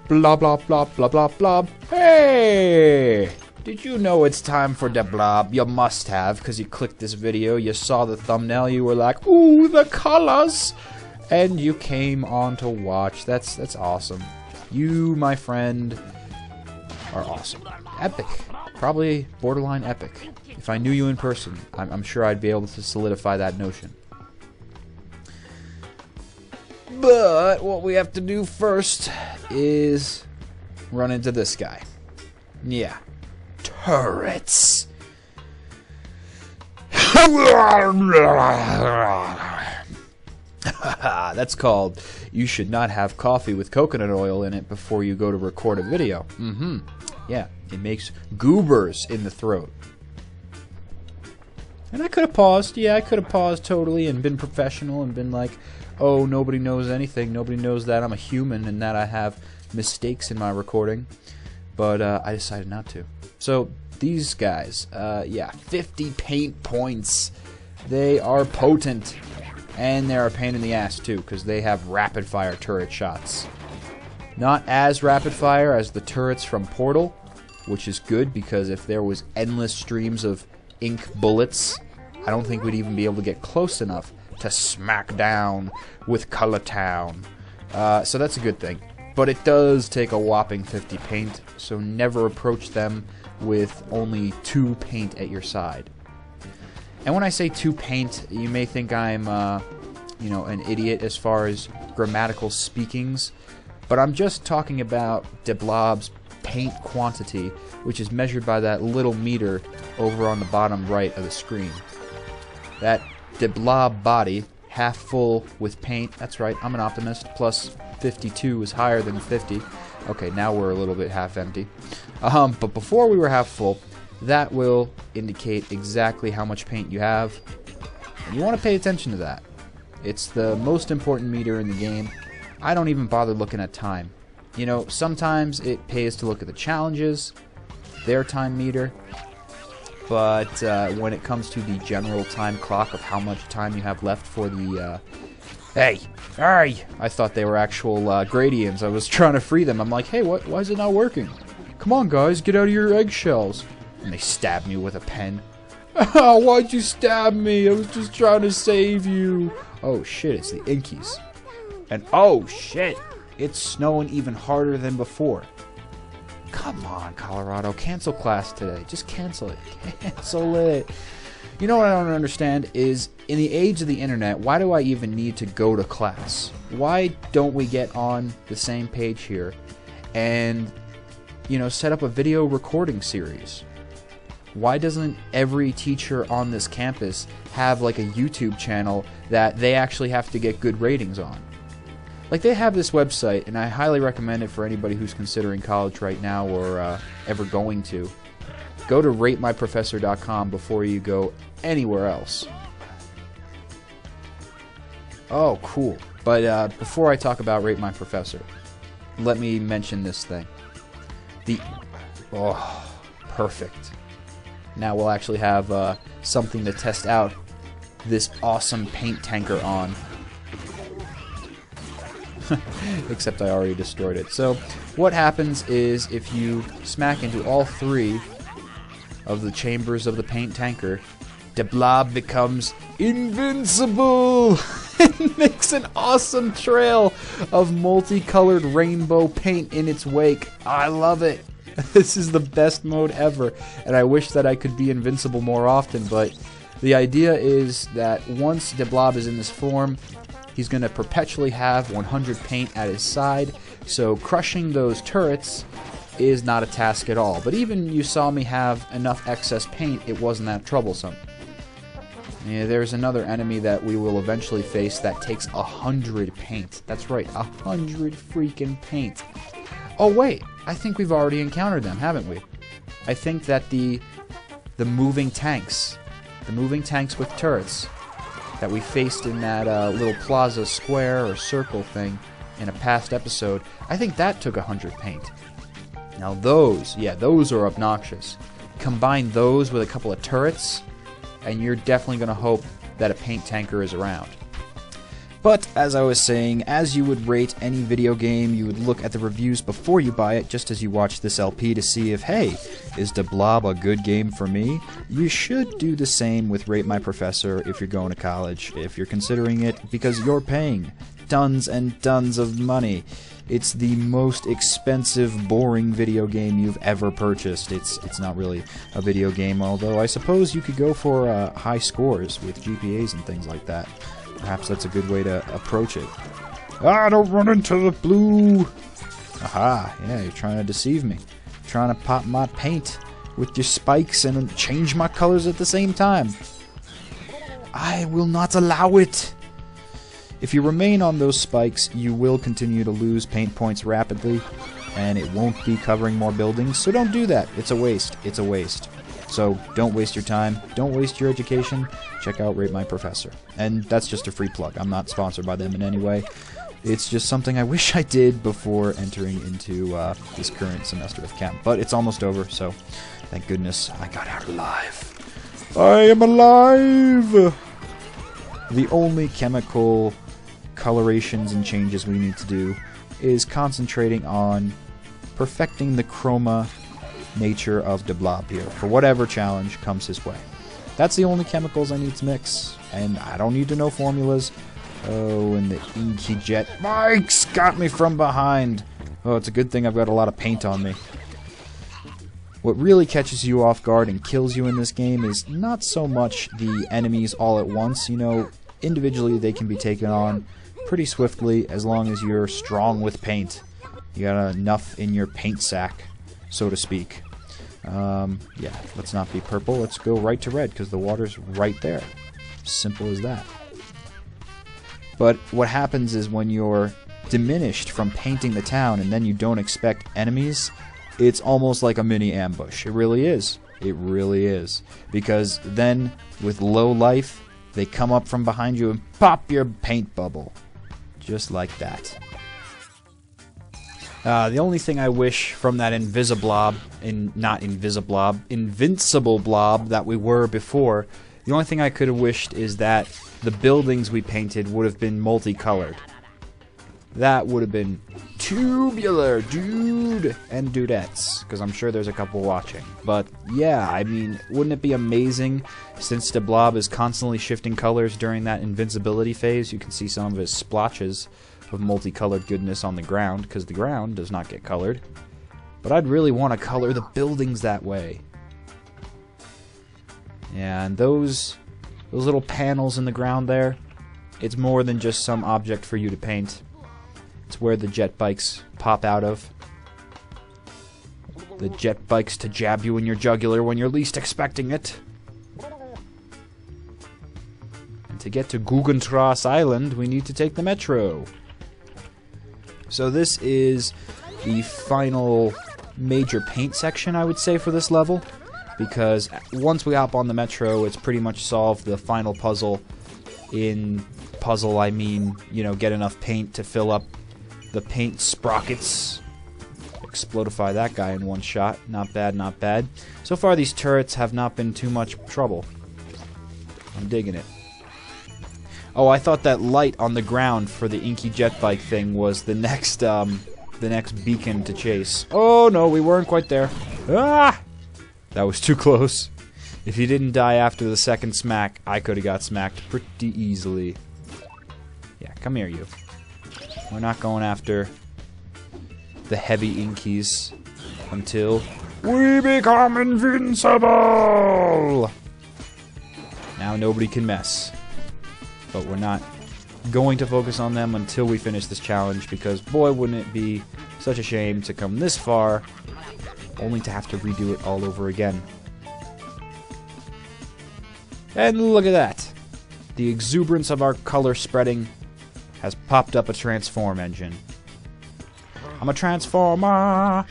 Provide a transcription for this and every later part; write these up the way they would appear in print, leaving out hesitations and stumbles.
Blah blah blah blah blah blah. Hey! Did you know it's time for the Blob? You must have, because you clicked this video, you saw the thumbnail, you were like, ooh, the colors! And you came on to watch. That's awesome. You, my friend, are awesome. Epic. Probably borderline epic. If I knew you in person, I'm sure I'd be able to solidify that notion. But what we have to do first is run into this guy. Yeah. Turrets. That's called you should not have coffee with coconut oil in it before you go to record a video. Yeah, it makes goobers in the throat. And I could have paused. Yeah, I could have paused totally and been professional and been like, oh, nobody knows anything. Nobody knows that I'm a human and that I have mistakes in my recording. But I decided not to. So these guys, yeah, 50 paint points. They are potent. And they're a pain in the ass too, because they have rapid fire turret shots. Not as rapid fire as the turrets from Portal, which is good because if there was endless streams of ink bullets, I don't think we'd even be able to get close enough to smack down with Color Town. So that's a good thing. But it does take a whopping 50 paint, so never approach them with only 2 paint at your side. And when I say 2 paint, you may think I'm, you know, an idiot as far as grammatical speakings, but I'm just talking about the Blob's paint quantity, which is measured by that little meter over on the bottom right of the screen. That the Blob body, half full with paint, that's right, I'm an optimist, plus 52 is higher than 50. Okay, now we're a little bit half empty. But before we were half full, that will indicate exactly how much paint you have. And you want to pay attention to that. It's the most important meter in the game. I don't even bother looking at time. You know, sometimes it pays to look at the challenges, their time meter, but when it comes to the general time clock of how much time you have left for the... Hey! I thought they were actual gradients. I was trying to free them. I'm like, hey, why is it not working? Come on, guys, get out of your eggshells. And they stabbed me with a pen. Why'd you stab me? I was just trying to save you. Oh shit, it's the Inkies. And oh shit, it's snowing even harder than before. Come on, Colorado, cancel class today. Just cancel it. Cancel it. You know what I don't understand is, in the age of the internet, why do I even need to go to class? Why don't we get on the same page here and, you know, set up a video recording series? Why doesn't every teacher on this campus have like a YouTube channel that they actually have to get good ratings on? Like, they have this website, and I highly recommend it for anybody who's considering college right now or ever going to. Go to ratemyprofessor.com before you go anywhere else. Oh, cool. But before I talk about Rate My Professor, let me mention this thing. Oh, perfect. Now we'll actually have something to test out this awesome paint tanker on. Except I already destroyed it. So what happens is if you smack into all 3 of the chambers of the paint tanker, the Blob becomes invincible! It makes an awesome trail of multicolored rainbow paint in its wake. I love it! This is the best mode ever, and I wish that I could be invincible more often, but the idea is that once the Blob is in this form, he's going to perpetually have 100 paint at his side, so crushing those turrets is not a task at all. But even you saw me have enough excess paint, it wasn't that troublesome. Yeah, there's another enemy that we will eventually face that takes 100 paint. That's right, 100 freaking paint. Oh wait, I think we've already encountered them, haven't we? I think that the moving tanks with turrets that we faced in that little plaza square or circle thing in a past episode, I think that took 100 paint. Now those are obnoxious. Combine those with a couple of turrets, and you're definitely going to hope that a paint tanker is around. But, as I was saying, as you would rate any video game, you would look at the reviews before you buy it, just as you watch this LP to see if, hey, is the Blob a good game for me? You should do the same with Rate My Professor if you're going to college, if you're considering it, because you're paying tons and tons of money. It's the most expensive, boring video game you've ever purchased. It's not really a video game, although I suppose you could go for high scores with GPAs and things like that. Perhaps that's a good way to approach it. Ah, don't run into the blue! Aha, yeah, you're trying to deceive me. Trying to pop my paint with your spikes and change my colors at the same time. I will not allow it! If you remain on those spikes, you will continue to lose paint points rapidly, and it won't be covering more buildings, so don't do that. It's a waste. It's a waste. So don't waste your time, don't waste your education, check out Rate My Professor. And that's just a free plug. I'm not sponsored by them in any way. It's just something I wish I did before entering into this current semester of chem. But it's almost over, so thank goodness I got out alive. I am alive! The only chemical colorations and changes we need to do is concentrating on perfecting the chroma nature of the Blob here for whatever challenge comes his way. That's the only chemicals I need to mix, and I don't need to know formulas. Oh, and the inky jet bikes got me from behind. Oh, it's a good thing I've got a lot of paint on me. What really catches you off guard and kills you in this game is not so much the enemies all at once. You know, individually they can be taken on pretty swiftly as long as you're strong with paint. You got enough in your paint sack, so to speak. Yeah, let's not be purple. Let's go right to red because the water's right there. Simple as that. But what happens is when you're diminished from painting the town and then you don't expect enemies, it's almost like a mini ambush. It really is. It really is. Because then, with low life, they come up from behind you and pop your paint bubble. Just like that. The only thing I wish from that invincible blob that we were before, the only thing I could have wished is that the buildings we painted would have been multicolored. That would have been tubular, dude, and dudettes, because I'm sure there's a couple watching. But yeah, I mean, wouldn't it be amazing, since the Blob is constantly shifting colors during that invincibility phase? You can see some of his splotches of multicolored goodness on the ground, because the ground does not get colored. But I'd really want to color the buildings that way. Yeah, and those little panels in the ground there, it's more than just some object for you to paint. It's where the jet bikes pop out of. The jet bikes to jab you in your jugular when you're least expecting it. And to get to Guggentrass Island, we need to take the metro. So this is the final major paint section, I would say, for this level. Because once we hop on the metro, it's pretty much solved the final puzzle. In puzzle, I mean, you know, get enough paint to fill up the paint sprockets. Explodify that guy in one shot. Not bad, not bad. So far, these turrets have not been too much trouble. I'm digging it. Oh, I thought that light on the ground for the inky jet bike thing was the next beacon to chase. Oh no, we weren't quite there. Ah! That was too close. If he didn't die after the second smack, I could have got smacked pretty easily. Yeah, come here, you. We're not going after the heavy inkies until we become invincible! Now nobody can mess. But we're not going to focus on them until we finish this challenge, because boy, wouldn't it be such a shame to come this far only to have to redo it all over again. And look at that. The exuberance of our color spreading has popped up a transform engine. I'm a transformer.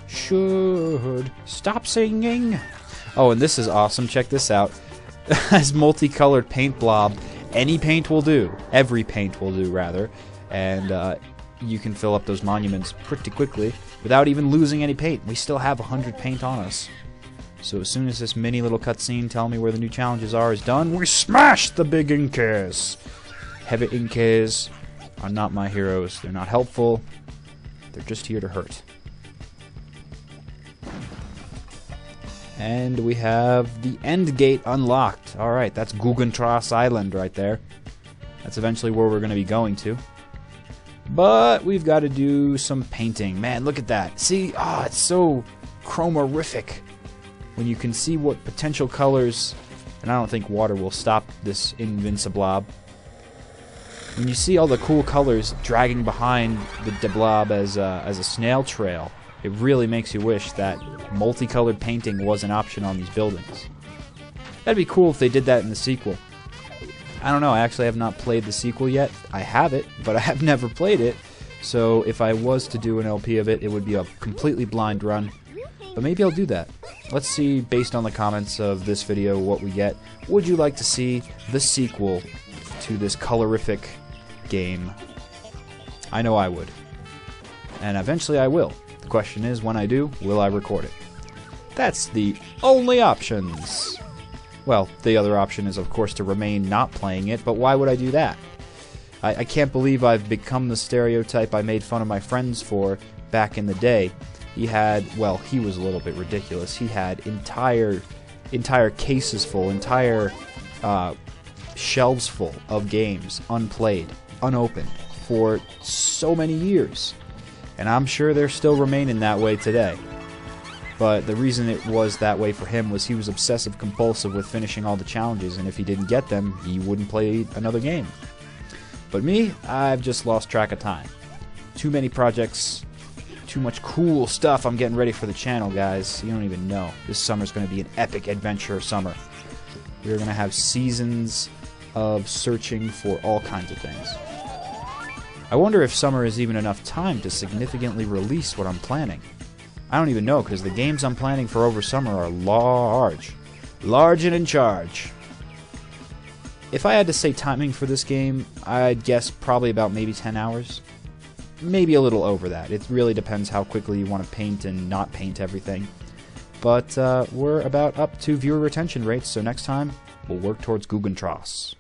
Should stop singing. Oh, and this is awesome. Check this out. As multicolored paint blob, any paint will do. Every paint will do, rather. And you can fill up those monuments pretty quickly without even losing any paint. We still have 100 paint on us. So as soon as this mini little cutscene telling me where the new challenges are is done, we smash the big Incas! Heavy Incas are not my heroes. They're not helpful. They're just here to hurt. And we have the end gate unlocked. Alright, that's Guggentrass Island right there. That's eventually where we're going to be going to. But we've got to do some painting. Man, look at that. See? It's so chromorific. When you can see what potential colors... And I don't think water will stop this Blob. When you see all the cool colors dragging behind the Blob as a snail trail, it really makes you wish that multicolored painting was an option on these buildings. That'd be cool if they did that in the sequel. I don't know, I actually have not played the sequel yet. I have it, but I have never played it. So if I was to do an LP of it, it would be a completely blind run. But maybe I'll do that. Let's see, based on the comments of this video, what we get. Would you like to see the sequel to this colorific game? I know I would. And eventually I will. The question is, when I do, will I record it? That's the only options. Well, the other option is, of course, to remain not playing it, but why would I do that? I can't believe I've become the stereotype I made fun of my friends for back in the day. He had, well, he was a little bit ridiculous. He had entire cases full, entire shelves full of games unplayed, unopened, for so many years. And I'm sure they're still remaining that way today. But the reason it was that way for him was he was obsessive compulsive with finishing all the challenges, and if he didn't get them, he wouldn't play another game. But me, I've just lost track of time. Too many projects, too much cool stuff I'm getting ready for the channel, guys. You don't even know. This summer's going to be an epic adventure summer. We're going to have seasons of searching for all kinds of things. I wonder if summer is even enough time to significantly release what I'm planning. I don't even know, because the games I'm planning for over summer are large. Large and in charge. If I had to say timing for this game, I'd guess probably about maybe 10 hours. Maybe a little over that. It really depends how quickly you want to paint and not paint everything. But we're about up to viewer retention rates, so next time, we'll work towards Guggentrass.